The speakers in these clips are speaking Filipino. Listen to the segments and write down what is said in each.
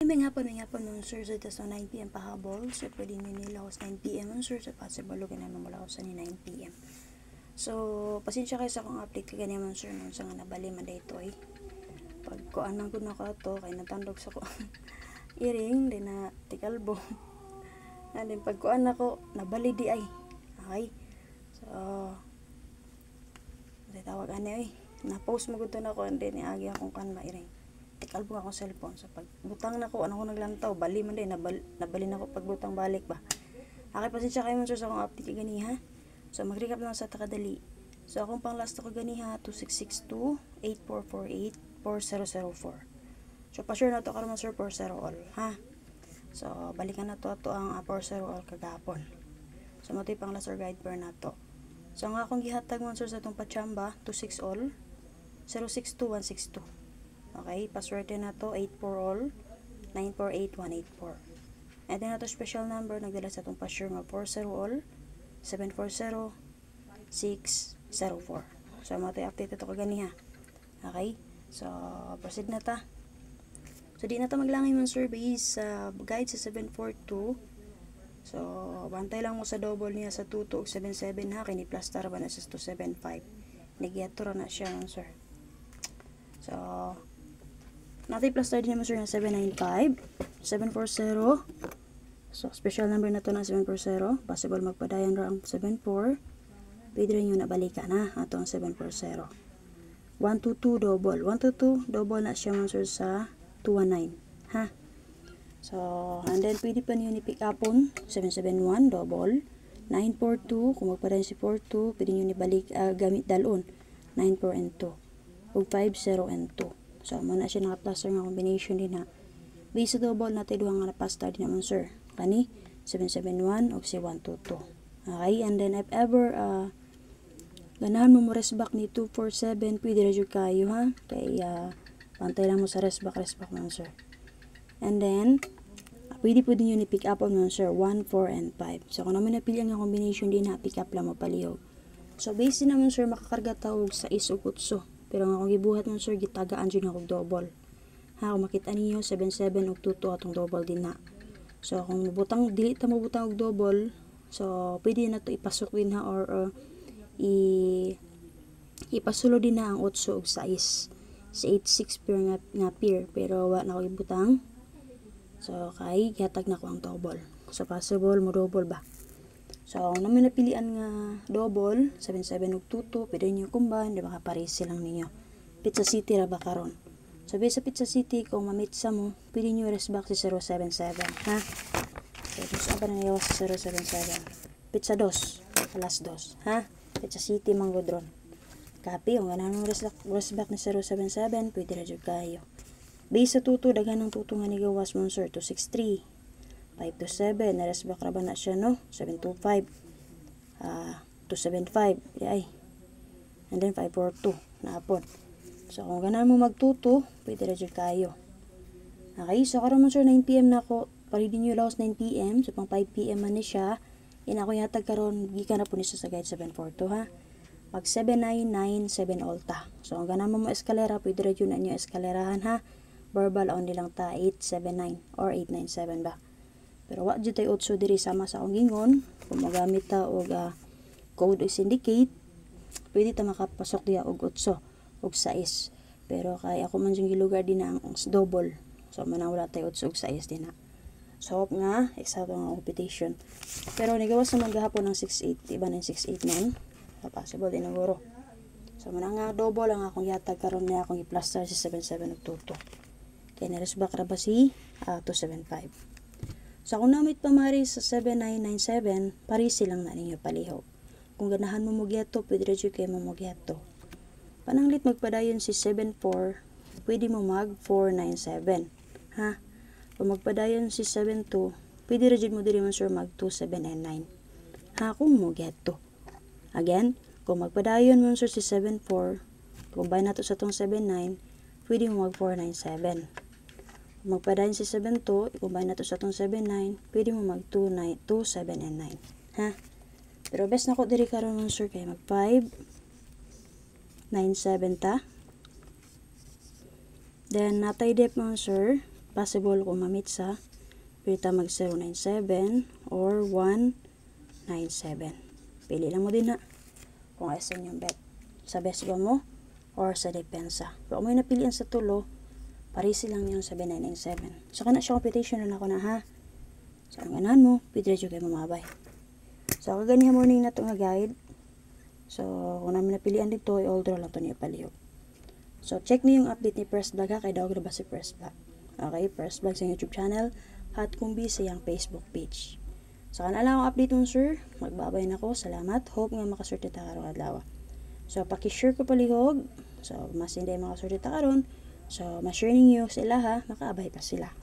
May hapon nun, sir, sa tas 9 p.m. pahabol. So, pwede nyo nilahos 9 p.m. nun, sir. So, possible lugan na mamulahos sa ni 9 p.m. So, pasensya kayo sa akong update ka ganyan, sir, nun sa nga nabali man dito, eh. Pag kuan man ko na ka to, kay natandog sa ko iring, din na tikalbo. And then, pag kuan ako, nabali di ay. Okay? So, tawag ano, eh. Na-post mo gusto na ko, and then, iagi akong kan mairing. Tikalbo akong cellphone. So, pag butang na ko, ano ko naglantaw, bali man din, nabali na ko pag butang balik ba. Okay, pasensya kayo man, sir, sa akong update ka gani, ha? So, mag-recap lang sa takadali. So, akong pang last ako gani, ha? 2662-8448-4004. So, pa-sure na to karon, sir, 40 all, ha? So, balikan na to ato ang 40 all kagapon. So, mato'y pang last or guide per na to. So, ang akong gihatag man, sir, sa itong pachamba, 26 all, 062162. Okay, password na to 84 all 948184. And then nato special number nagdala sa atong pa-sure nga 40 all 740 604. So mo tay update ito kagani, ha. Okay? So proceed na ta. So di na ta maglangay man survey sa guide sa 742. So bantay lang mo sa double niya sa 22 ug 77, ha, kini plus tar ba na sa 275. Nagyato ra na siya, sir. So natin plus start niya, sir, na 795 740. So special number na to na 740. Possible magpadayan ra ang 74. Pwede rin yung nabalikan, ha, ato ang 740. 122 double 122 double na siya, sir, sa 219, ha. So and then pwede pa niyo ni pick upon 771 double 942. Kung magpadayan si 42, pwede niyo ni balik gamit dalon 94 and 2 ug 50 and 2. So, muna siya naka-plaster nga combination din, ha. Base sa double natin duha nga na-plaster din naman, sir. Kani, 771 o si 122. Okay, and then if ever ganahan mo rest back ni 247, pwede radyo kayo, ha. Kay, pantay lang mo sa rest back naman, sir. And then, pwede nyo ni pick up naman, sir, 1, 4, and 5. So, kung naman napili ang combination din, ha, pick up lang mo palihog. So, base din naman, sir, makakarga tawag sa is o kutso. Pero nga kung gibuhat nun, sir, gitagaan dyan akong double. Ha, kung makita ninyo, 77 og 22 atong double din, ha. So, kung dili ta mabutang og double, so, pwede na to ipasok din, ha, or ipasulo din na ang 8 og 6. Sa 86 pair nga pair, pero wa na ko ibutang. So, kay, gihatag na ko ang double. So, possible mo double ba? So, namin napilian nga double, 77 ug 22, pwede nyo combine, di ba, kapares silang ninyo. Pizza City ra ba karon? So, sa Pizza City, kung mamitsa mo, pwede nyo rest back si 077, ha? So, gusto pa na niyaw si 077. Pizza 2, alas 2, ha? Pizza City, Manggodron. Copy, kung ganahan mong rest back ni 077, pwede ra dyan kayo. Base sa tuto, dagan ng tuto nga nigawas mo, sir, 263. 527, na-rest back ra ba na siya, no? 725, 275, ay. And then 542, naapon. So, kung ganahan mo magtuto, pwede na dyan kayo. Okay, so karon mo, sir, 9 p.m. na ako. Palidin nyo laos 9 p.m. So, pang 5 p.m. man ni siya. Yan ako yatag karon, gikan na po niya sa guide 742, ha? Mag 7997 ulta. So, kung ganahan mo eskalera, pwede na dyan na nyo eskalerahan, ha? Verbal only lang ta, 879 or 897 ba? Pero wa jud tay 8 diri sama sa akong gingon. Kung magamit ta og code o syndicate, pwede ta makapasok diha og 8 og 6. Pero kay ako man jung gilugar din na ang double. So manang wala tay 8 og 6 din na. So hope nga eksakto nga competition. Pero nigawas naman gahapon ng 68, iba ng 68 nun. Possible din naguro. So manang nga double ang akong yatag karon na akong i-plaster si 77 og 22. Kaya na-rest back ra ba si 275. So, kung namit pamari sa 7997, pari silang na ninyo palihog. Kung ganahan mo mogyato, pwede rin kayo mo mogyato. Pananglit magpadayon si 74, pwede mo mag 497. Ha? Kung magpadayon si 72, pwede rin mo diri man, sir, mag 2799. Ha? Kung mogyato. Again, kung magpadayon mo, sir, si 74, combine nato sa itong 79, pwede mo mag 497. Magpadayon si 72, i-combine nato sa itong 79, pwede mo mag 2, 7, and 9. Ha? Pero best na ko diri karon, sir, kay mag 5, 9, 7 ta. Then, natay dep mo, sir, possible kung mamit sa pwede ta mag 097 or 197. Pili lang mo din na kung asan yung bet. Sa best ba mo or sa depensa. Pero kung may napilian sa tulo, parisi lang yung 7997. So, kana siya computation na ako na ha. So, ang ganahan mo, pwede rin kayo mamabay. So, kaganihan morning na ito nga guide. So, kung namin napilian dito, i-all draw lang ito niya palihog. So, check niyo yung update ni Press Vlog ha, kaya daw ba si Press Vlog. Okay, Press Vlog sa YouTube channel, at kumbi sa yung Facebook page. So, kana lang ang update nun sir, magbabay na ko, salamat, hope nga makasorte ta karong adlaw. So, paki-share ko palihog, so, mas hindi makasorte ta karon, so, ma-share ninyo sila ha, makaabay pa sila.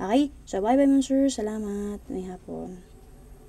Okay, so bye bye man sir, salamat, may hapon.